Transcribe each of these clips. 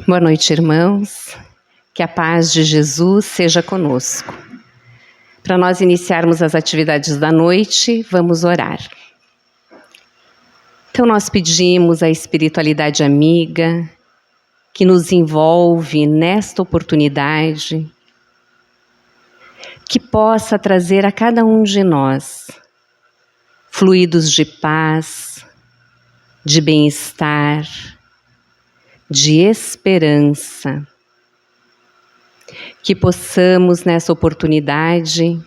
Boa noite, irmãos. Que a paz de Jesus seja conosco. Para nós iniciarmos as atividades da noite, vamos orar. Então nós pedimos à espiritualidade amiga que nos envolve nesta oportunidade, que possa trazer a cada um de nós fluidos de paz, de bem-estar, de esperança, que possamos nessa oportunidade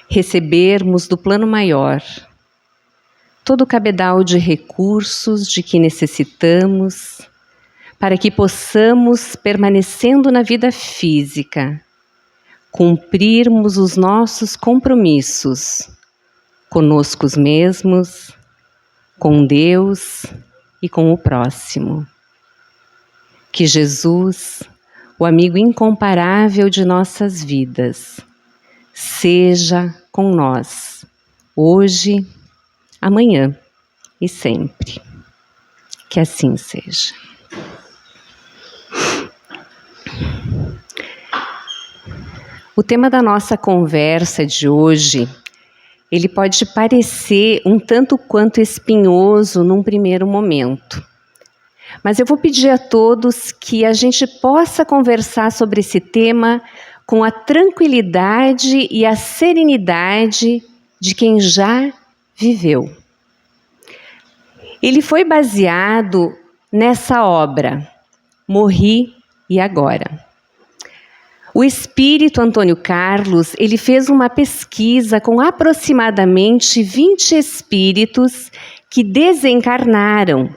recebermos do plano maior todo o cabedal de recursos de que necessitamos para que possamos, permanecendo na vida física, cumprirmos os nossos compromissos conosco mesmos, com Deus e com o próximo. Que Jesus, o amigo incomparável de nossas vidas, seja com nós, hoje, amanhã e sempre. Que assim seja. O tema da nossa conversa de hoje, ele pode parecer um tanto quanto espinhoso num primeiro momento. Mas eu vou pedir a todos que a gente possa conversar sobre esse tema com a tranquilidade e a serenidade de quem já viveu. Ele foi baseado nessa obra, Morri e Agora. O espírito Antônio Carlos, ele fez uma pesquisa com aproximadamente 20 espíritos que desencarnaram.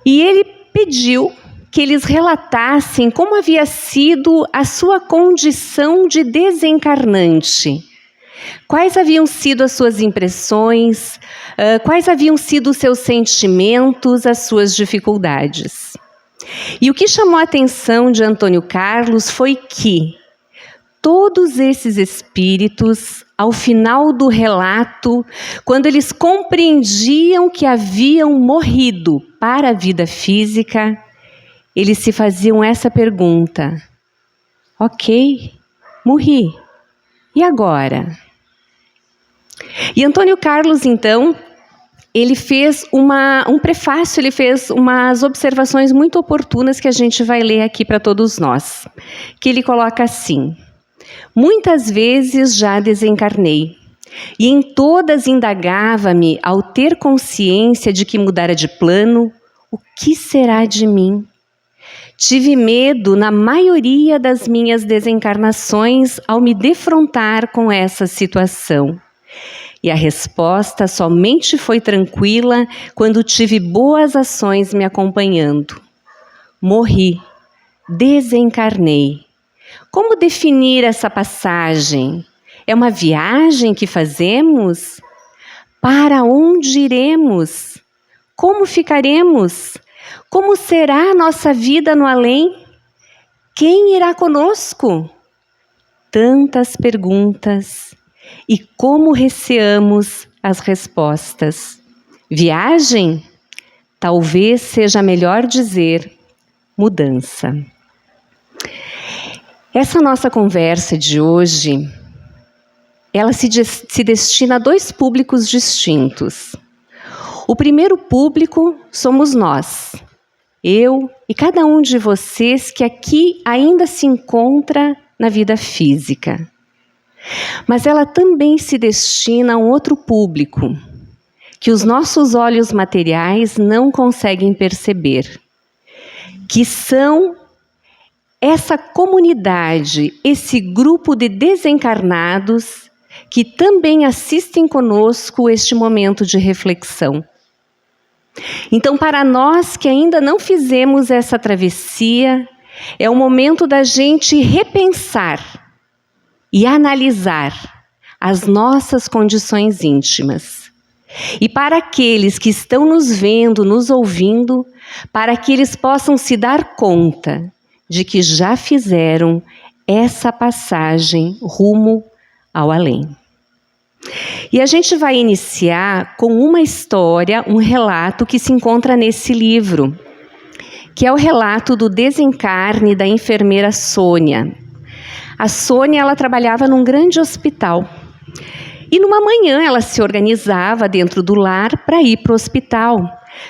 E ele pediu que eles relatassem como havia sido a sua condição de desencarnante. Quais haviam sido as suas impressões, quais haviam sido os seus sentimentos, as suas dificuldades. E o que chamou a atenção de Antônio Carlos foi que todos esses espíritos, ao final do relato, quando eles compreendiam que haviam morrido para a vida física, eles se faziam essa pergunta: ok, morri, e agora? E Antônio Carlos, então, ele fez um prefácio, ele fez umas observações muito oportunas que a gente vai ler aqui para todos nós. Que ele coloca assim: muitas vezes já desencarnei, e em todas indagava-me, ao ter consciência de que mudara de plano, o que será de mim? Tive medo na maioria das minhas desencarnações ao me defrontar com essa situação. E a resposta somente foi tranquila quando tive boas ações me acompanhando. Morri, desencarnei. Como definir essa passagem? É uma viagem que fazemos? Para onde iremos? Como ficaremos? Como será a nossa vida no além? Quem irá conosco? Tantas perguntas. E como receamos as respostas? Viagem? Talvez seja melhor dizer mudança. Essa nossa conversa de hoje, ela se destina a dois públicos distintos. O primeiro público somos nós, eu e cada um de vocês que aqui ainda se encontra na vida física. Mas ela também se destina a um outro público, que os nossos olhos materiais não conseguem perceber, que são essa comunidade, esse grupo de desencarnados que também assistem conosco este momento de reflexão. Então, para nós que ainda não fizemos essa travessia, é o momento da gente repensar e analisar as nossas condições íntimas. E para aqueles que estão nos vendo, nos ouvindo, para que eles possam se dar conta de que já fizeram essa passagem rumo ao além. E a gente vai iniciar com uma história, um relato que se encontra nesse livro, que é o relato do desencarne da enfermeira Sônia. A Sônia, ela trabalhava num grande hospital. E numa manhã ela se organizava dentro do lar para ir para o hospital.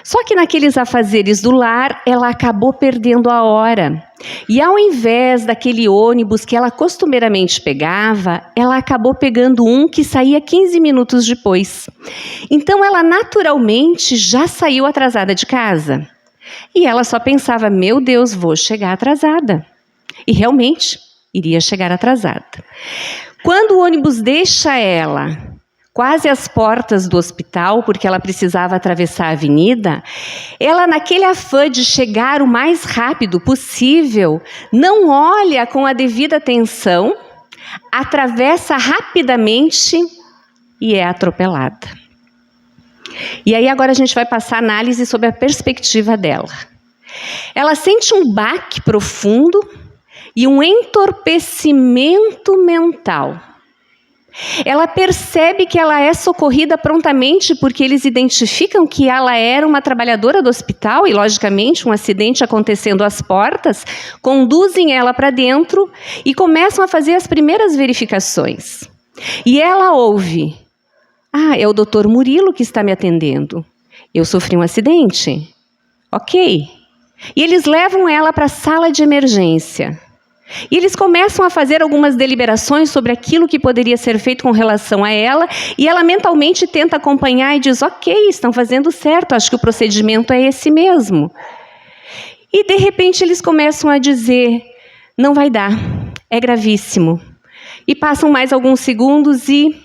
Só que naqueles afazeres do lar, ela acabou perdendo a hora. E ao invés daquele ônibus que ela costumeiramente pegava, ela acabou pegando um que saía 15 minutos depois. Então ela naturalmente já saiu atrasada de casa. E ela só pensava, meu Deus, vou chegar atrasada. E realmente iria chegar atrasada. Quando o ônibus deixa ela quase às portas do hospital, porque ela precisava atravessar a avenida, ela, naquele afã de chegar o mais rápido possível, não olha com a devida atenção, atravessa rapidamente e é atropelada. E aí agora a gente vai passar a análise sobre a perspectiva dela. Ela sente um baque profundo e um entorpecimento mental. Ela percebe que ela é socorrida prontamente porque eles identificam que ela era uma trabalhadora do hospital e, logicamente, um acidente acontecendo às portas, conduzem ela para dentro e começam a fazer as primeiras verificações. E ela ouve, é o Dr. Murilo que está me atendendo. Eu sofri um acidente. Ok. E eles levam ela para a sala de emergência. E eles começam a fazer algumas deliberações sobre aquilo que poderia ser feito com relação a ela, e ela mentalmente tenta acompanhar e diz, ok, estão fazendo certo, acho que o procedimento é esse mesmo. E de repente eles começam a dizer, não vai dar, é gravíssimo. E passam mais alguns segundos e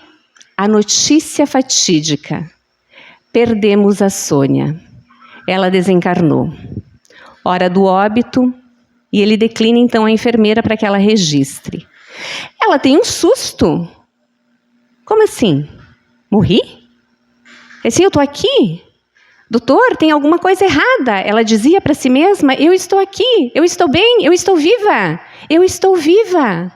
a notícia fatídica, perdemos a Sônia, ela desencarnou. Hora do óbito. E ele declina, então, a enfermeira para que ela registre. Ela tem um susto. Como assim? Morri? Assim, eu estou aqui? Doutor, tem alguma coisa errada. Ela dizia para si mesma, eu estou aqui, eu estou bem, eu estou viva. Eu estou viva.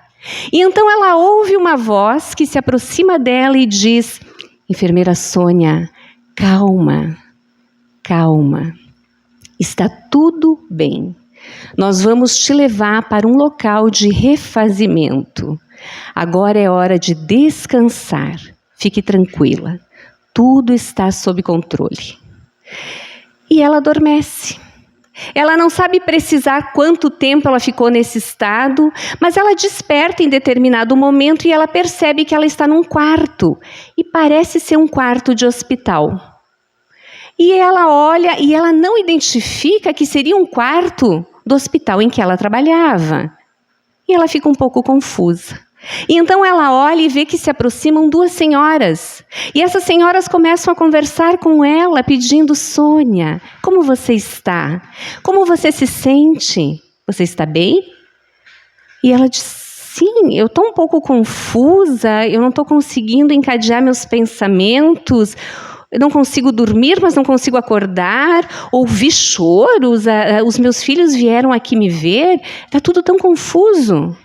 E então ela ouve uma voz que se aproxima dela e diz, enfermeira Sônia, calma, calma. Está tudo bem. Nós vamos te levar para um local de refazimento. Agora é hora de descansar. Fique tranquila. Tudo está sob controle. E ela adormece. Ela não sabe precisar quanto tempo ela ficou nesse estado, mas ela desperta em determinado momento e ela percebe que ela está num quarto. E parece ser um quarto de hospital. E ela olha e ela não identifica que seria um quarto do hospital em que ela trabalhava. E ela fica um pouco confusa. E então ela olha e vê que se aproximam duas senhoras. E essas senhoras começam a conversar com ela, pedindo, Sônia, como você está? Como você se sente? Você está bem? E ela diz, sim, eu estou um pouco confusa, eu não estou conseguindo encadear meus pensamentos. Eu não consigo dormir, mas não consigo acordar, ouvi choros, os meus filhos vieram aqui me ver, está tudo tão confuso.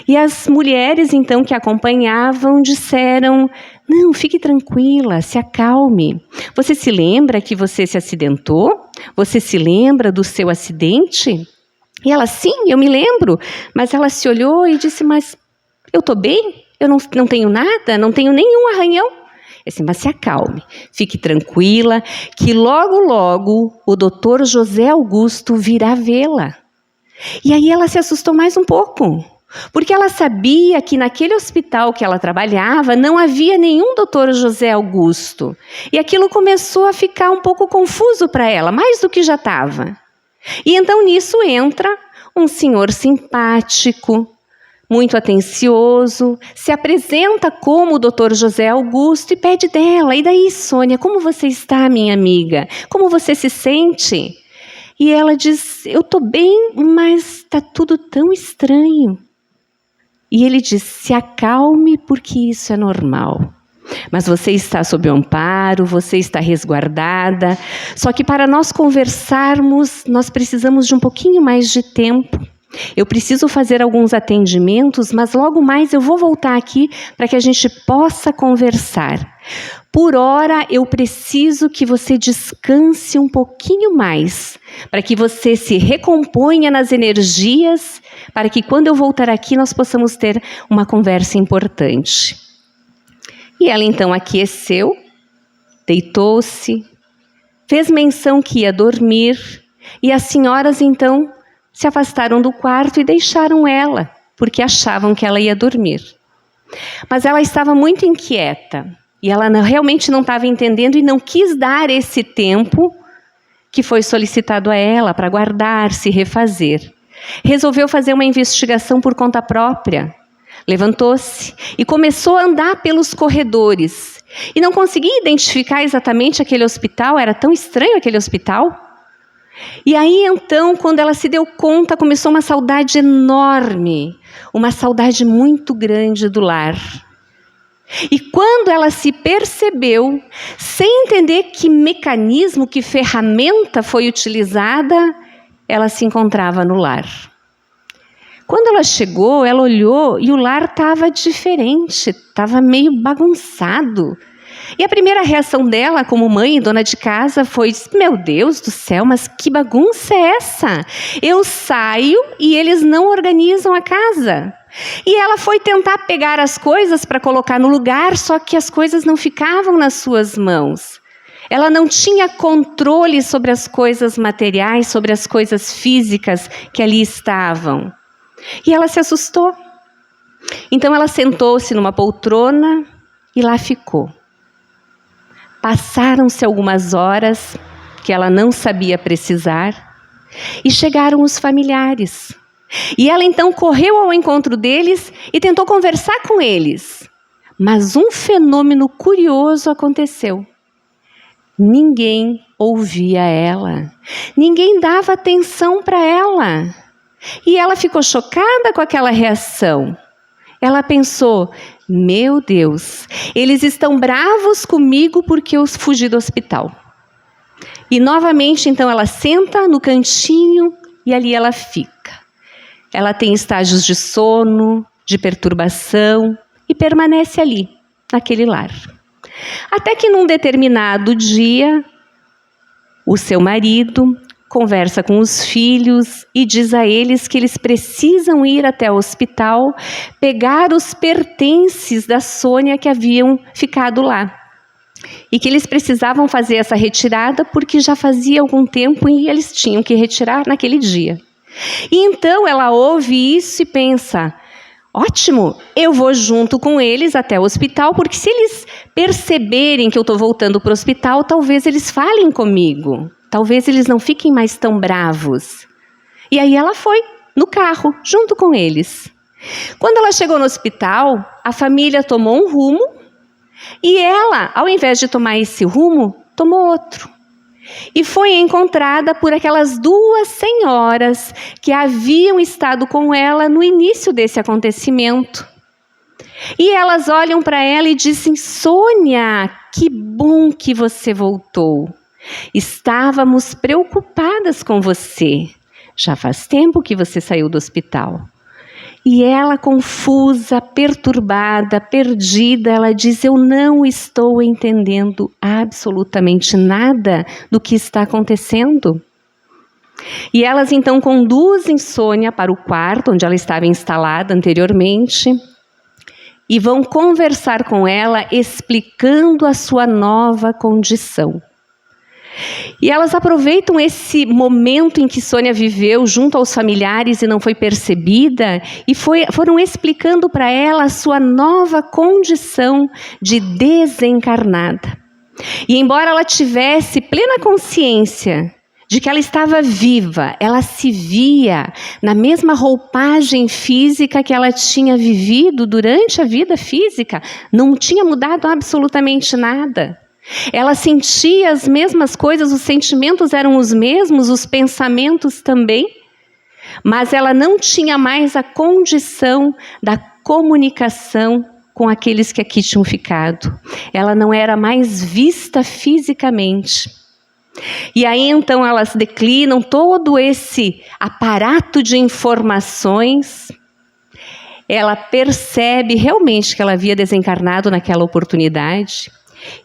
E as mulheres, então, que acompanhavam, disseram, não, fique tranquila, se acalme. Você se lembra que você se acidentou? Você se lembra do seu acidente? E ela, sim, eu me lembro. Mas ela se olhou e disse, mas eu estou bem? Eu não tenho nada, não tenho nenhum arranhão. Assim, mas se acalme, fique tranquila, que logo, logo o doutor José Augusto virá vê-la. E aí ela se assustou mais um pouco, porque ela sabia que naquele hospital que ela trabalhava não havia nenhum doutor José Augusto. E aquilo começou a ficar um pouco confuso para ela, mais do que já estava. E então nisso entra um senhor simpático, muito atencioso, se apresenta como o Dr. José Augusto e pede dela, e daí, Sônia, como você está, minha amiga? Como você se sente? E ela diz, eu estou bem, mas está tudo tão estranho. E ele diz, se acalme porque isso é normal. Mas você está sob o amparo, você está resguardada, só que para nós conversarmos, nós precisamos de um pouquinho mais de tempo. Eu preciso fazer alguns atendimentos, mas logo mais eu vou voltar aqui para que a gente possa conversar. Por hora, eu preciso que você descanse um pouquinho mais, para que você se recomponha nas energias, para que quando eu voltar aqui nós possamos ter uma conversa importante. E ela então aqueceu, deitou-se, fez menção que ia dormir, e as senhoras então se afastaram do quarto e deixaram ela, porque achavam que ela ia dormir. Mas ela estava muito inquieta, e ela realmente não estava entendendo e não quis dar esse tempo que foi solicitado a ela para guardar, se refazer. Resolveu fazer uma investigação por conta própria. Levantou-se e começou a andar pelos corredores. E não conseguia identificar exatamente aquele hospital, era tão estranho aquele hospital. E aí então, quando ela se deu conta, começou uma saudade enorme, uma saudade muito grande do lar. E quando ela se percebeu, sem entender que mecanismo, que ferramenta foi utilizada, ela se encontrava no lar. Quando ela chegou, ela olhou e o lar estava diferente, estava meio bagunçado. E a primeira reação dela, como mãe e dona de casa, foi: meu Deus do céu, mas que bagunça é essa? Eu saio e eles não organizam a casa. E ela foi tentar pegar as coisas para colocar no lugar, só que as coisas não ficavam nas suas mãos. Ela não tinha controle sobre as coisas materiais, sobre as coisas físicas que ali estavam. E ela se assustou. Então ela sentou-se numa poltrona e lá ficou. Passaram-se algumas horas que ela não sabia precisar e chegaram os familiares. E ela então correu ao encontro deles e tentou conversar com eles. Mas um fenômeno curioso aconteceu. Ninguém ouvia ela. Ninguém dava atenção para ela. E ela ficou chocada com aquela reação. Ela pensou: meu Deus, eles estão bravos comigo porque eu fugi do hospital. E novamente, então, ela senta no cantinho e ali ela fica. Ela tem estágios de sono, de perturbação e permanece ali, naquele lar. Até que num determinado dia, o seu marido conversa com os filhos e diz a eles que eles precisam ir até o hospital pegar os pertences da Sônia que haviam ficado lá. E que eles precisavam fazer essa retirada porque já fazia algum tempo e eles tinham que retirar naquele dia. E então ela ouve isso e pensa: ótimo, eu vou junto com eles até o hospital, porque se eles perceberem que eu estou voltando para o hospital, talvez eles falem comigo. Talvez eles não fiquem mais tão bravos. E aí ela foi no carro, junto com eles. Quando ela chegou no hospital, a família tomou um rumo e ela, ao invés de tomar esse rumo, tomou outro. E foi encontrada por aquelas duas senhoras que haviam estado com ela no início desse acontecimento. E elas olham para ela e dizem: Sônia, que bom que você voltou. Estávamos preocupadas com você. Já faz tempo que você saiu do hospital. E ela, confusa, perturbada, perdida, ela diz: eu não estou entendendo absolutamente nada do que está acontecendo. E elas então conduzem Sônia para o quarto onde ela estava instalada anteriormente e vão conversar com ela, explicando a sua nova condição. E elas aproveitam esse momento em que Sônia viveu junto aos familiares e não foi percebida e foram explicando para ela a sua nova condição de desencarnada. E embora ela tivesse plena consciência de que ela estava viva, ela se via na mesma roupagem física que ela tinha vivido durante a vida física, não tinha mudado absolutamente nada. Ela sentia as mesmas coisas, os sentimentos eram os mesmos, os pensamentos também, mas ela não tinha mais a condição da comunicação com aqueles que aqui tinham ficado. Ela não era mais vista fisicamente. E aí então elas declinam todo esse aparato de informações. Ela percebe realmente que ela havia desencarnado naquela oportunidade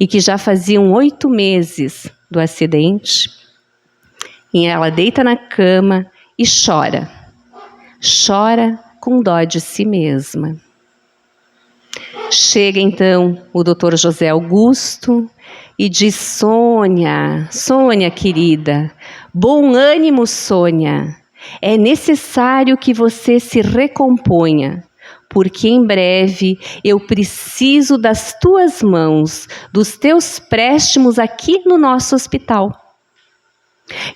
e que já faziam 8 meses do acidente. E ela deita na cama e chora. Chora com dó de si mesma. Chega então o Dr. José Augusto e diz: Sônia, Sônia querida, bom ânimo, Sônia. É necessário que você se recomponha, porque em breve eu preciso das tuas mãos, dos teus préstimos aqui no nosso hospital.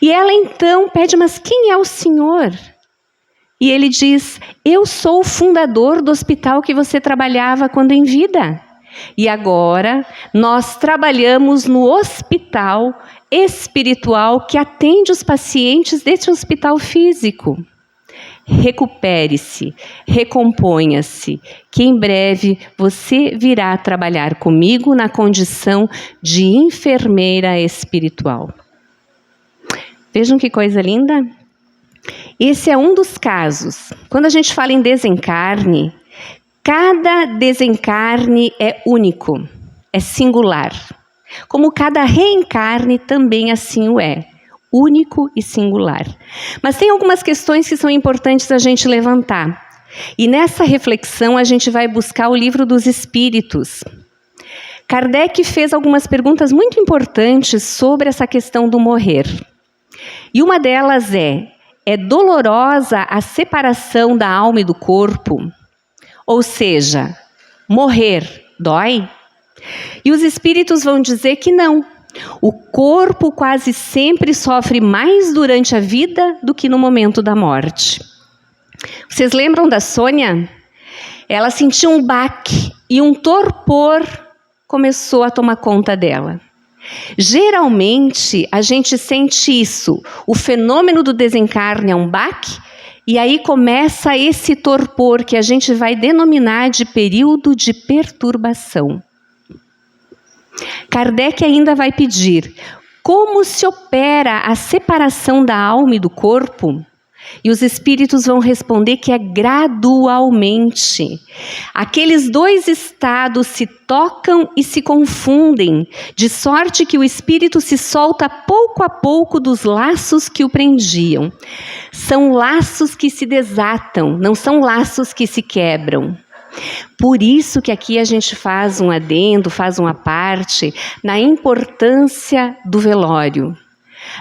E ela então pede: mas quem é o senhor? E ele diz: eu sou o fundador do hospital que você trabalhava quando em vida. E agora nós trabalhamos no hospital espiritual que atende os pacientes deste hospital físico. Recupere-se, recomponha-se, que em breve você virá trabalhar comigo na condição de enfermeira espiritual. Vejam que coisa linda. Esse é um dos casos. Quando a gente fala em desencarne, cada desencarne é único, é singular. Como cada reencarne também assim o é, único e singular. Mas tem algumas questões que são importantes a gente levantar. E nessa reflexão a gente vai buscar o Livro dos Espíritos. Kardec fez algumas perguntas muito importantes sobre essa questão do morrer. E uma delas é dolorosa a separação da alma e do corpo? Ou seja, morrer dói? E os espíritos vão dizer que não. O corpo quase sempre sofre mais durante a vida do que no momento da morte. Vocês lembram da Sônia? Ela sentiu um baque e um torpor começou a tomar conta dela. Geralmente, a gente sente isso. O fenômeno do desencarne é um baque, e aí começa esse torpor que a gente vai denominar de período de perturbação. Kardec ainda vai pedir: como se opera a separação da alma e do corpo? E os espíritos vão responder que é gradualmente. Aqueles dois estados se tocam e se confundem, de sorte que o espírito se solta pouco a pouco dos laços que o prendiam. São laços que se desatam, não são laços que se quebram. Por isso que aqui a gente faz um adendo, faz uma parte na importância do velório.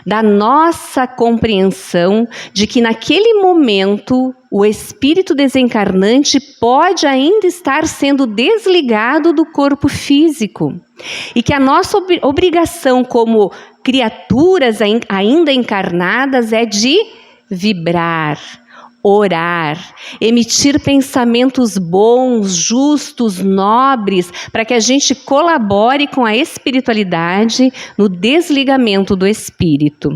Da nossa compreensão de que naquele momento o espírito desencarnante pode ainda estar sendo desligado do corpo físico e que a nossa obrigação como criaturas ainda encarnadas é de vibrar, orar, emitir pensamentos bons, justos, nobres, para que a gente colabore com a espiritualidade no desligamento do espírito.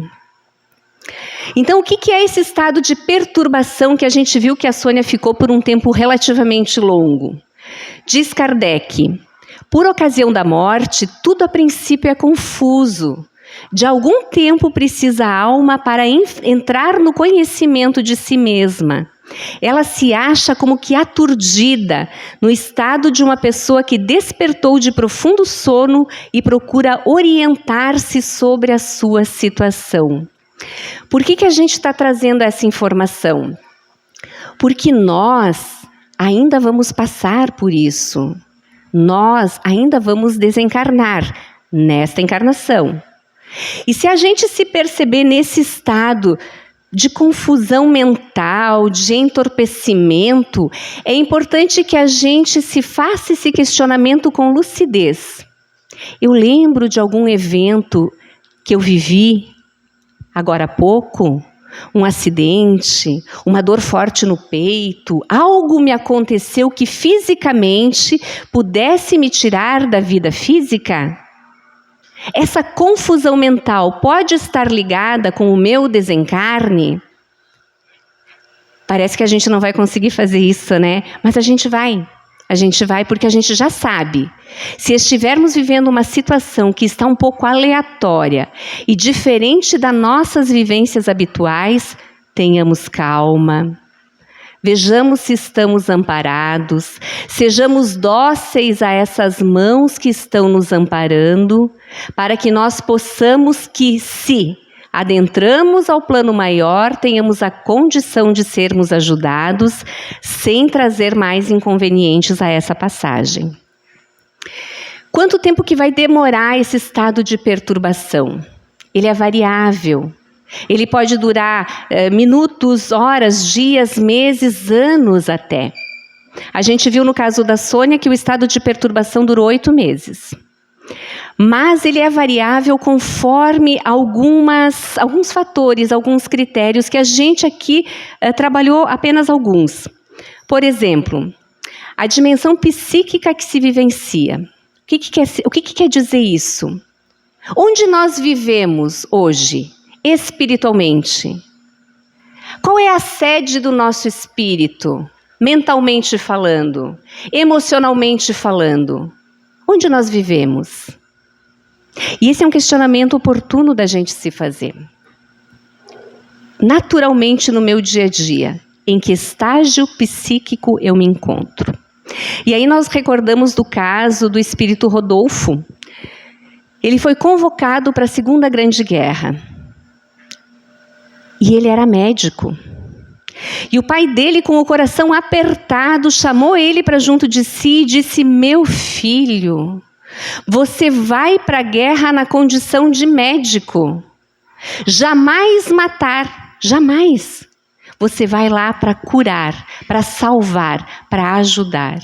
Então, o que é esse estado de perturbação que a gente viu que a Sônia ficou por um tempo relativamente longo? Diz Kardec: por ocasião da morte, tudo a princípio é confuso. De algum tempo precisa a alma para entrar no conhecimento de si mesma. Ela se acha como que aturdida, no estado de uma pessoa que despertou de profundo sono e procura orientar-se sobre a sua situação. Por que a gente está trazendo essa informação? Porque nós ainda vamos passar por isso. Nós ainda vamos desencarnar nesta encarnação. E se a gente se perceber nesse estado de confusão mental, de entorpecimento, é importante que a gente se faça esse questionamento com lucidez. Eu lembro de algum evento que eu vivi agora há pouco, um acidente, uma dor forte no peito, algo me aconteceu que fisicamente pudesse me tirar da vida física? Essa confusão mental pode estar ligada com o meu desencarne? Parece que a gente não vai conseguir fazer isso, né? Mas a gente vai. A gente vai porque a gente já sabe. Se estivermos vivendo uma situação que está um pouco aleatória e diferente das nossas vivências habituais, tenhamos calma. Vejamos se estamos amparados, sejamos dóceis a essas mãos que estão nos amparando, para que nós possamos que, se adentramos ao plano maior, tenhamos a condição de sermos ajudados, sem trazer mais inconvenientes a essa passagem. Quanto tempo que vai demorar esse estado de perturbação? Ele é variável. Ele pode durar minutos, horas, dias, meses, anos até. A gente viu no caso da Sônia que o estado de perturbação durou 8 meses. Mas ele é variável conforme alguns fatores, alguns critérios que a gente aqui trabalhou apenas alguns. Por exemplo, a dimensão psíquica que se vivencia. O que quer dizer isso? Onde nós vivemos hoje? Espiritualmente. Qual é a sede do nosso espírito? Mentalmente falando, emocionalmente falando. Onde nós vivemos? E esse é um questionamento oportuno da gente se fazer. Naturalmente no meu dia a dia, em que estágio psíquico eu me encontro? E aí nós recordamos do caso do espírito Rodolfo. Ele foi convocado para a Segunda Grande Guerra. E ele era médico. E o pai dele, com o coração apertado, chamou ele para junto de si e disse: meu filho, você vai para a guerra na condição de médico. Jamais matar, jamais. Você vai lá para curar, para salvar, para ajudar.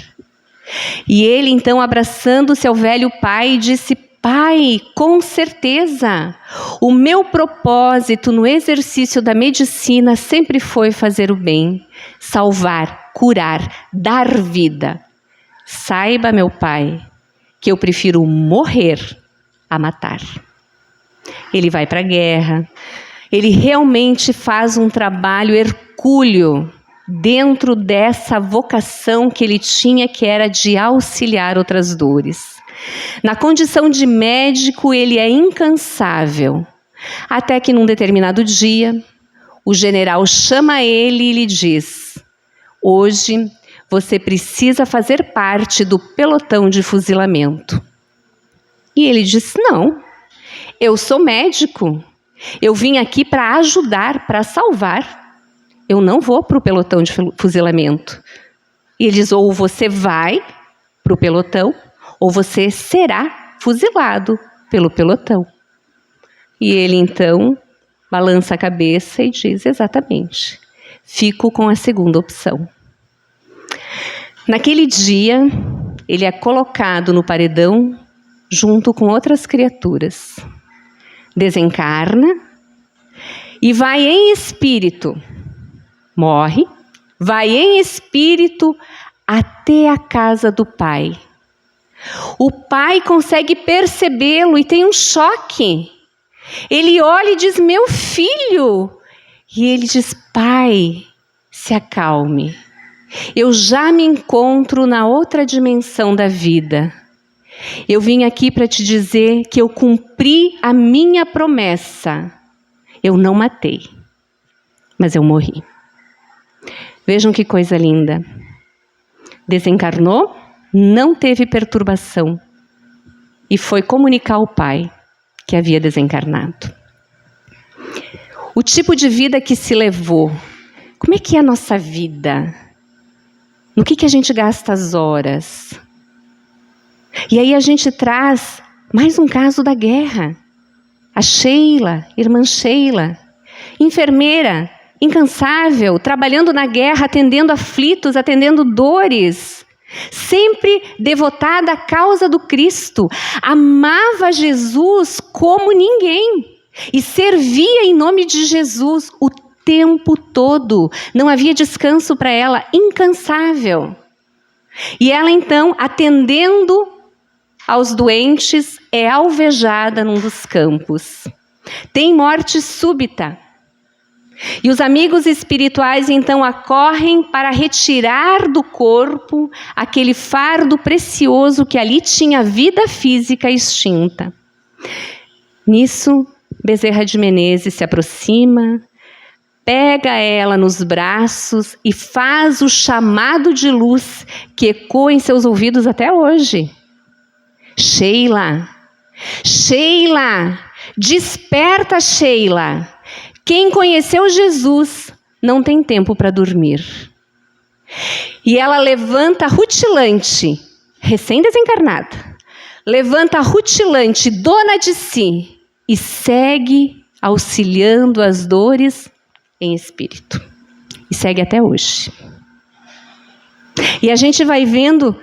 E ele então, abraçando-se ao velho pai, disse: pai, com certeza, o meu propósito no exercício da medicina sempre foi fazer o bem, salvar, curar, dar vida. Saiba, meu pai, que eu prefiro morrer a matar. Ele vai para a guerra, ele realmente faz um trabalho hercúleo dentro dessa vocação que ele tinha, que era de auxiliar outras dores. Na condição de médico, ele é incansável, até que num determinado dia, o general chama ele e lhe diz: hoje você precisa fazer parte do pelotão de fuzilamento. E ele diz: não, eu sou médico, eu vim aqui para ajudar, para salvar, eu não vou para o pelotão de fuzilamento. E ele diz: ou você vai para o pelotão, ou você será fuzilado pelo pelotão. E ele então balança a cabeça e diz: exatamente, fico com a segunda opção. Naquele dia, ele é colocado no paredão junto com outras criaturas. Desencarna e vai em espírito, morre, vai em espírito até a casa do pai. O pai consegue percebê-lo e tem um choque. Ele olha e diz: meu filho. E ele diz: pai, se acalme. Eu já me encontro na outra dimensão da vida. Eu vim aqui para te dizer que eu cumpri a minha promessa. Eu não matei, mas eu morri. Vejam que coisa linda. Desencarnou, não teve perturbação e foi comunicar ao pai que havia desencarnado. O tipo de vida que se levou. Como é que é a nossa vida? No que a gente gasta as horas? E aí a gente traz mais um caso da guerra. A Sheila, irmã Sheila, enfermeira, incansável, trabalhando na guerra, atendendo aflitos, atendendo dores, sempre devotada à causa do Cristo, amava Jesus como ninguém e servia em nome de Jesus o tempo todo. Não havia descanso para ela, incansável. E ela então, atendendo aos doentes, é alvejada num dos campos. Tem morte súbita. E os amigos espirituais então acorrem para retirar do corpo aquele fardo precioso que ali tinha vida física extinta. Nisso, Bezerra de Menezes se aproxima, pega ela nos braços e faz o chamado de luz que ecoa em seus ouvidos até hoje. Sheila, Sheila, desperta, Sheila. Quem conheceu Jesus não tem tempo para dormir. E ela levanta rutilante, recém-desencarnada, levanta rutilante, dona de si, e segue auxiliando as dores em espírito. E segue até hoje. E a gente vai vendo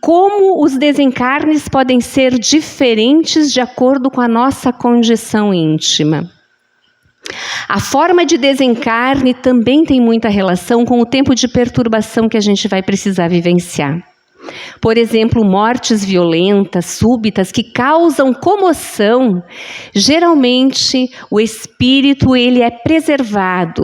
como os desencarnes podem ser diferentes de acordo com a nossa condição íntima. A forma de desencarne também tem muita relação com o tempo de perturbação que a gente vai precisar vivenciar. Por exemplo, mortes violentas, súbitas, que causam comoção. Geralmente, o espírito ele é preservado.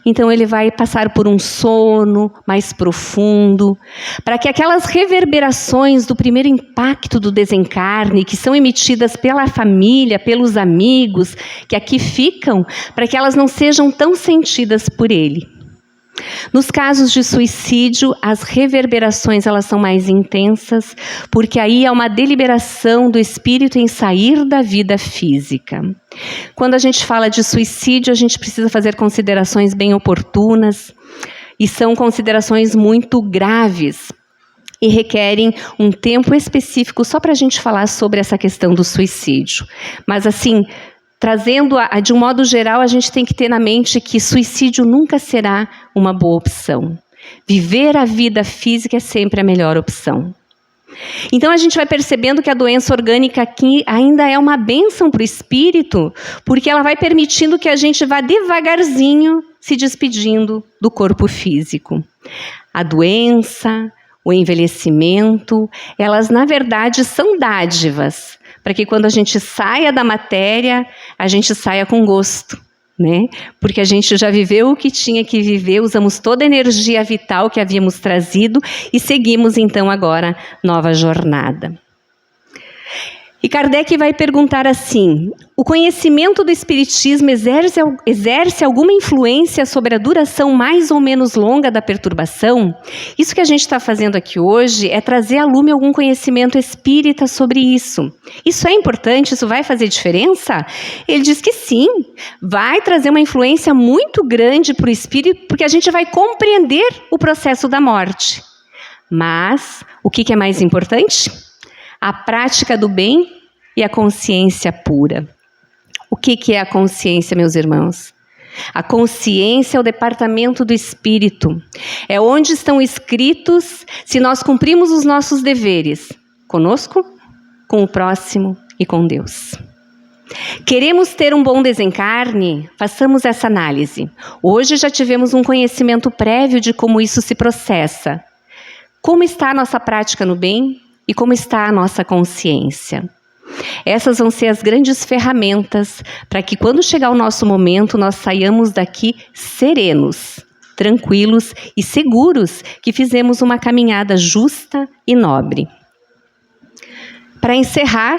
Então, ele vai passar por um sono mais profundo, para que aquelas reverberações do primeiro impacto do desencarne, que são emitidas pela família, pelos amigos, que aqui ficam, para que elas não sejam tão sentidas por ele. Nos casos de suicídio, as reverberações elas são mais intensas, porque aí há uma deliberação do espírito em sair da vida física. Quando a gente fala de suicídio, a gente precisa fazer considerações bem oportunas, e são considerações muito graves, e requerem um tempo específico só para a gente falar sobre essa questão do suicídio. Mas assim, trazendo de um modo geral, a gente tem que ter na mente que suicídio nunca será uma boa opção. Viver a vida física é sempre a melhor opção. Então a gente vai percebendo que a doença orgânica aqui ainda é uma bênção para o espírito, porque ela vai permitindo que a gente vá devagarzinho se despedindo do corpo físico. A doença, o envelhecimento, elas na verdade são dádivas, para que quando a gente saia da matéria, a gente saia com gosto, né? Porque a gente já viveu o que tinha que viver, usamos toda a energia vital que havíamos trazido e seguimos então agora nova jornada. E Kardec vai perguntar assim: o conhecimento do Espiritismo exerce alguma influência sobre a duração mais ou menos longa da perturbação? Isso que a gente está fazendo aqui hoje é trazer à lume algum conhecimento espírita sobre isso. Isso é importante? Isso vai fazer diferença? Ele diz que sim, vai trazer uma influência muito grande para o espírito, porque a gente vai compreender o processo da morte. Mas o que é mais importante? A prática do bem e a consciência pura. O que é a consciência, meus irmãos? A consciência é o departamento do espírito. É onde estão escritos se nós cumprimos os nossos deveres, conosco, com o próximo e com Deus. Queremos ter um bom desencarne? Façamos essa análise. Hoje já tivemos um conhecimento prévio de como isso se processa. Como está a nossa prática no bem? E como está a nossa consciência? Essas vão ser as grandes ferramentas para que quando chegar o nosso momento, nós saiamos daqui serenos, tranquilos e seguros que fizemos uma caminhada justa e nobre. Para encerrar,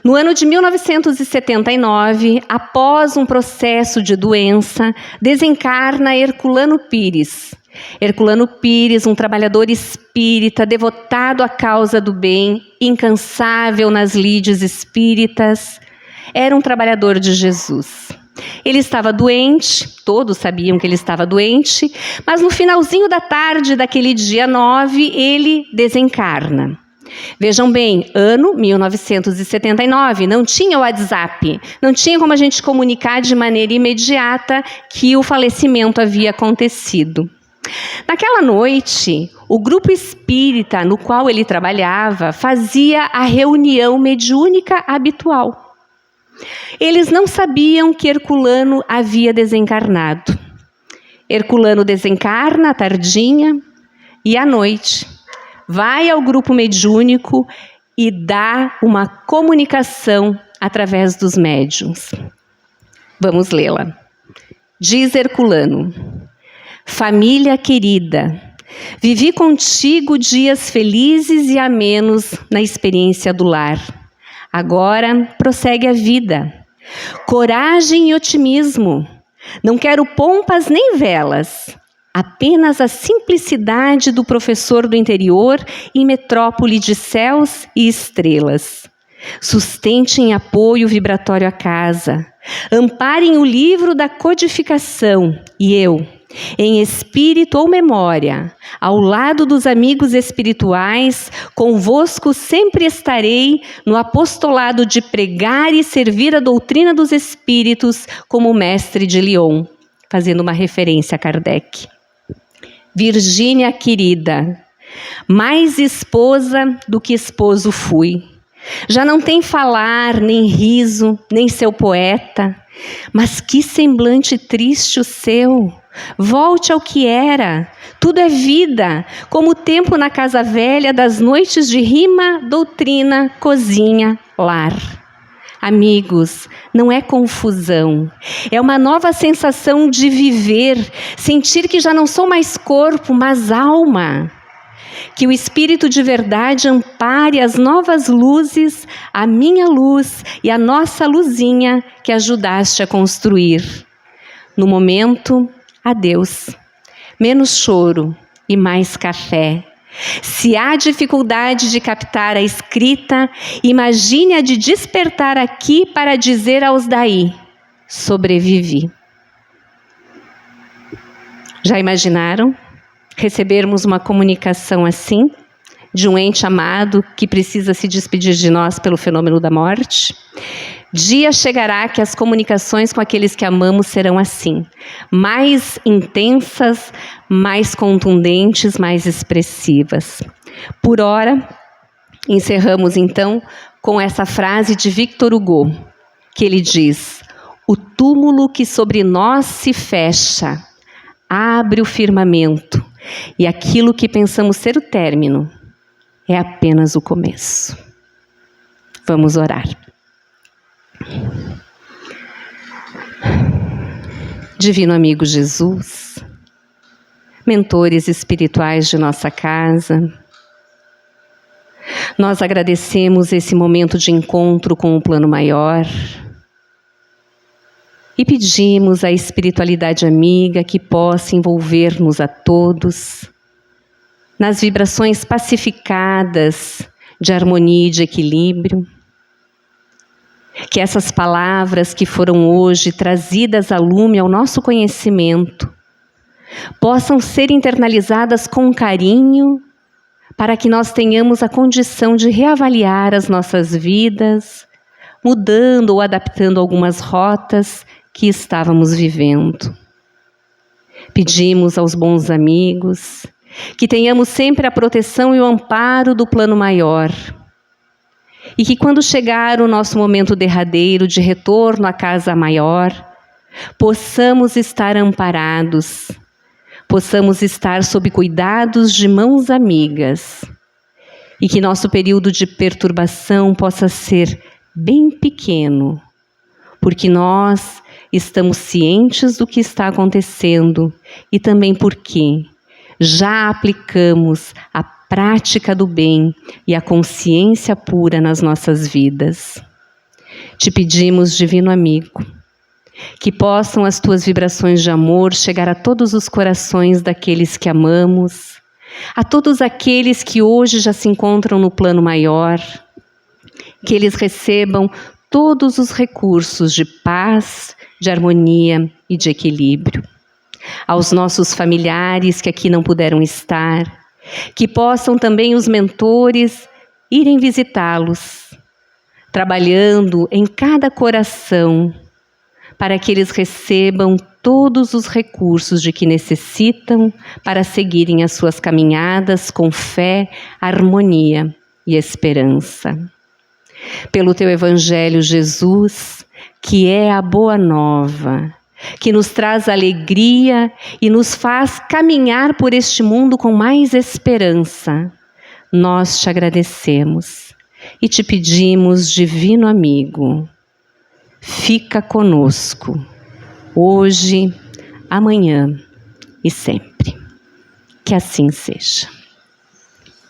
no ano de 1979, após um processo de doença, desencarna Herculano Pires. Herculano Pires, um trabalhador espírita, devotado à causa do bem, incansável nas lides espíritas, era um trabalhador de Jesus. Ele estava doente, todos sabiam que ele estava doente, mas no finalzinho da tarde daquele dia 9, ele desencarna. Vejam bem, ano 1979, não tinha WhatsApp, não tinha como a gente comunicar de maneira imediata que o falecimento havia acontecido. Naquela noite, o grupo espírita no qual ele trabalhava fazia a reunião mediúnica habitual. Eles não sabiam que Herculano havia desencarnado. Herculano desencarna à tardinha e à noite vai ao grupo mediúnico e dá uma comunicação através dos médiuns. Vamos lê-la. Diz Herculano: família querida, vivi contigo dias felizes e amenos na experiência do lar. Agora prossegue a vida. Coragem e otimismo. Não quero pompas nem velas. Apenas a simplicidade do professor do interior em metrópole de céus e estrelas. Sustente em apoio vibratório a casa. Amparem o livro da codificação e eu, em espírito ou memória, ao lado dos amigos espirituais, convosco sempre estarei no apostolado de pregar e servir a doutrina dos espíritos como mestre de Lyon, fazendo uma referência a Kardec. Virgínia querida, mais esposa do que esposo fui. Já não tem falar, nem riso, nem seu poeta, mas que semblante triste o seu. Volte ao que era, tudo é vida, como o tempo na casa velha das noites de rima, doutrina, cozinha, lar. Amigos, não é confusão, é uma nova sensação de viver, sentir que já não sou mais corpo, mas alma. Que o Espírito de verdade ampare as novas luzes, a minha luz e a nossa luzinha que ajudaste a construir. No momento, adeus. Menos choro e mais café. Se há dificuldade de captar a escrita, imagine a de despertar aqui para dizer aos daí: sobrevivi. Já imaginaram recebermos uma comunicação assim, de um ente amado que precisa se despedir de nós pelo fenômeno da morte? Dia chegará que as comunicações com aqueles que amamos serão assim, mais intensas, mais contundentes, mais expressivas. Por hora, encerramos então com essa frase de Victor Hugo, que ele diz: o túmulo que sobre nós se fecha, abre o firmamento, e aquilo que pensamos ser o término é apenas o começo. Vamos orar. Divino amigo Jesus, mentores espirituais de nossa casa, nós agradecemos esse momento de encontro com o plano maior e pedimos à espiritualidade amiga que possa envolver-nos a todos nas vibrações pacificadas de harmonia e de equilíbrio. Que essas palavras que foram hoje trazidas a lume ao nosso conhecimento possam ser internalizadas com carinho para que nós tenhamos a condição de reavaliar as nossas vidas, mudando ou adaptando algumas rotas que estávamos vivendo. Pedimos aos bons amigos que tenhamos sempre a proteção e o amparo do plano maior, e que quando chegar o nosso momento derradeiro de retorno à casa maior, possamos estar amparados, possamos estar sob cuidados de mãos amigas, e que nosso período de perturbação possa ser bem pequeno, porque nós estamos cientes do que está acontecendo e também porque já aplicamos a prática do bem e a consciência pura nas nossas vidas. Te pedimos, divino amigo, que possam as tuas vibrações de amor chegar a todos os corações daqueles que amamos, a todos aqueles que hoje já se encontram no plano maior, que eles recebam todos os recursos de paz, de harmonia e de equilíbrio. Aos nossos familiares que aqui não puderam estar, que possam também os mentores irem visitá-los, trabalhando em cada coração, para que eles recebam todos os recursos de que necessitam para seguirem as suas caminhadas com fé, harmonia e esperança. Pelo teu Evangelho, Jesus, que é a boa nova, que nos traz alegria e nos faz caminhar por este mundo com mais esperança, nós te agradecemos e te pedimos, divino amigo, fica conosco, hoje, amanhã e sempre. Que assim seja.